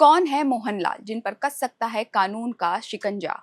कौन है मोहनलाल जिन पर कस सकता है कानून का शिकंजा।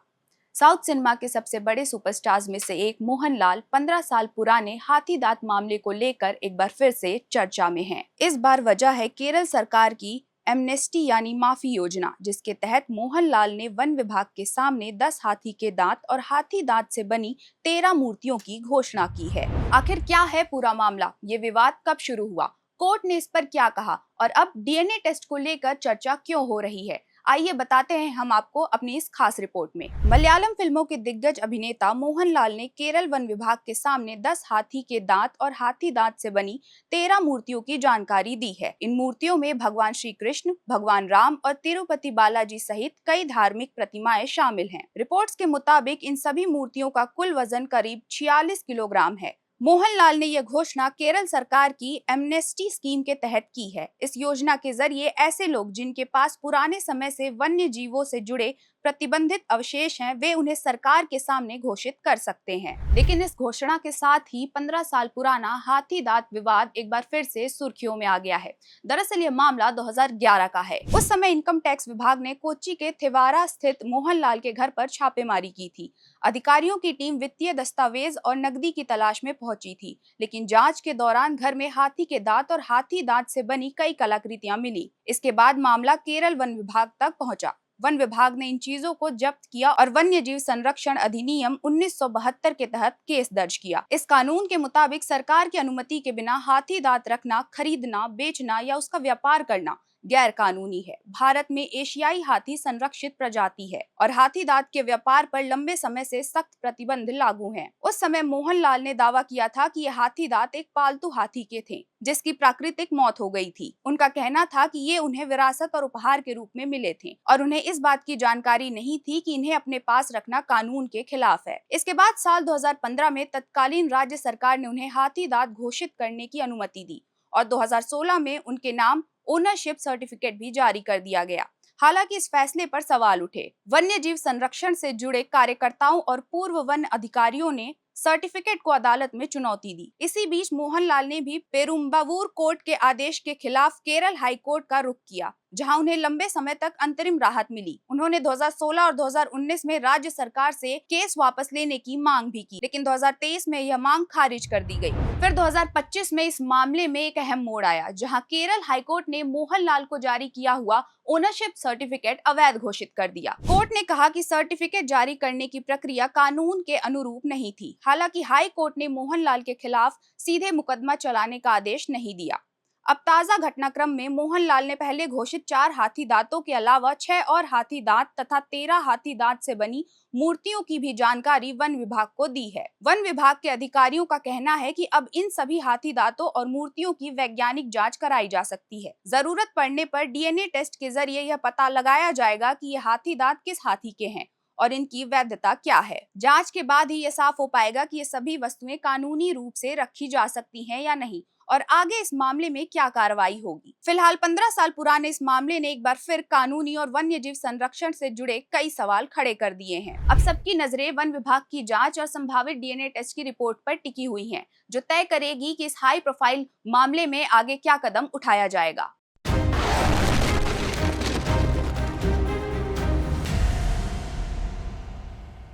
साउथ सिनेमा के सबसे बड़े सुपरस्टार्स में से एक मोहनलाल 15 साल पुराने हाथी दांत मामले को लेकर एक बार फिर से चर्चा में हैं। इस बार वजह है केरल सरकार की एमनेस्टी यानी माफी योजना, जिसके तहत मोहनलाल ने वन विभाग के सामने 10 हाथी के दांत और हाथी दांत से बनी 13 मूर्तियों की घोषणा की है। आखिर क्या है पूरा मामला, ये विवाद कब शुरू हुआ, कोर्ट ने इस पर क्या कहा और अब डीएनए टेस्ट को लेकर चर्चा क्यों हो रही है, आइए बताते हैं हम आपको अपनी इस खास रिपोर्ट में। मलयालम फिल्मों के दिग्गज अभिनेता मोहनलाल ने केरल वन विभाग के सामने 10 हाथी के दांत और हाथी दांत से बनी 13 मूर्तियों की जानकारी दी है। इन मूर्तियों में भगवान श्री कृष्ण, भगवान राम और तिरुपति बालाजी सहित कई धार्मिक प्रतिमाएं शामिल हैं। रिपोर्ट्स के मुताबिक इन सभी मूर्तियों का कुल वजन करीब 46 किलोग्राम है। मोहनलाल ने यह घोषणा केरल सरकार की एमनेस्टी स्कीम के तहत की है। इस योजना के जरिए ऐसे लोग जिनके पास पुराने समय से वन्य जीवों से जुड़े प्रतिबंधित अवशेष हैं, वे उन्हें सरकार के सामने घोषित कर सकते हैं। लेकिन इस घोषणा के साथ ही 15 साल पुराना हाथी दांत विवाद एक बार फिर से सुर्खियों में आ गया है। दरअसल ये मामला 2011 का है। उस समय इनकम टैक्स विभाग ने कोच्चि के थिवारा स्थित मोहनलाल के घर पर छापेमारी की थी। अधिकारियों की टीम वित्तीय दस्तावेज और नकदी की तलाश में पहुंची थी, लेकिन जांच के दौरान घर में हाथी के दांत और हाथी दांत से बनी कई कलाकृतियां मिली। इसके बाद मामला केरल वन विभाग तक पहुंचा। वन विभाग ने इन चीजों को जब्त किया और वन्य जीव संरक्षण अधिनियम 1972 के तहत केस दर्ज किया। इस कानून के मुताबिक सरकार की अनुमति के बिना हाथी दांत रखना, खरीदना, बेचना या उसका व्यापार करना गैर कानूनी है। भारत में एशियाई हाथी संरक्षित प्रजाति है और हाथी दांत के व्यापार पर लंबे समय से सख्त प्रतिबंध लागू हैं। उस समय मोहनलाल ने दावा किया था कि ये हाथी दांत एक पालतू हाथी के थे जिसकी प्राकृतिक मौत हो गई थी। उनका कहना था कि ये उन्हें विरासत और उपहार के रूप में मिले थे और उन्हें इस बात की जानकारी नहीं थी कि इन्हें अपने पास रखना कानून के खिलाफ है। इसके बाद साल 2015 में तत्कालीन राज्य सरकार ने उन्हें हाथी दांत घोषित करने की अनुमति दी और 2016 में उनके नाम ओनरशिप सर्टिफिकेट भी जारी कर दिया गया। हालांकि इस फैसले पर सवाल उठे। वन्य जीव संरक्षण से जुड़े कार्यकर्ताओं और पूर्व वन अधिकारियों ने सर्टिफिकेट को अदालत में चुनौती दी। इसी बीच मोहनलाल ने भी पेरुम्बावूर कोर्ट के आदेश के खिलाफ केरल हाई कोर्ट का रुख किया, जहां उन्हें लंबे समय तक अंतरिम राहत मिली। उन्होंने 2016 और 2019 में राज्य सरकार से केस वापस लेने की मांग भी की, लेकिन 2023 में यह मांग खारिज कर दी गई। फिर 2025 में इस मामले में एक अहम मोड़ आया, जहां केरल हाईकोर्ट ने मोहनलाल को जारी किया हुआ ओनरशिप सर्टिफिकेट अवैध घोषित कर दिया। कोर्ट ने कहा कि सर्टिफिकेट जारी करने की प्रक्रिया कानून के अनुरूप नहीं थी। हालांकि हाई कोर्ट ने मोहनलाल के खिलाफ सीधे मुकदमा चलाने का आदेश नहीं दिया। अब ताजा घटनाक्रम में मोहनलाल ने पहले घोषित 4 हाथी दांतों के अलावा 6 और हाथी दांत तथा 13 हाथी दांत से बनी मूर्तियों की भी जानकारी वन विभाग को दी है। वन विभाग के अधिकारियों का कहना है कि अब इन सभी हाथी दांतों और मूर्तियों की वैज्ञानिक जांच कराई जा सकती है। जरूरत पड़ने पर डीएनए टेस्ट के जरिए यह पता लगाया जाएगा कि ये हाथी दांत किस हाथी के हैं और इनकी वैधता क्या है। जांच के बाद ही यह साफ हो पाएगा कि ये सभी वस्तुएं कानूनी रूप से रखी जा सकती हैं या नहीं और आगे इस मामले में क्या कार्रवाई होगी। फिलहाल 15 साल पुराने इस मामले ने एक बार फिर कानूनी और वन्य जीव संरक्षण से जुड़े कई सवाल खड़े कर दिए हैं। अब सबकी नजरें वन विभाग की जांच और संभावित डीएनए टेस्ट की रिपोर्ट पर टिकी हुई हैं, जो तय करेगी कि इस हाई प्रोफाइल मामले में आगे क्या कदम उठाया जाएगा।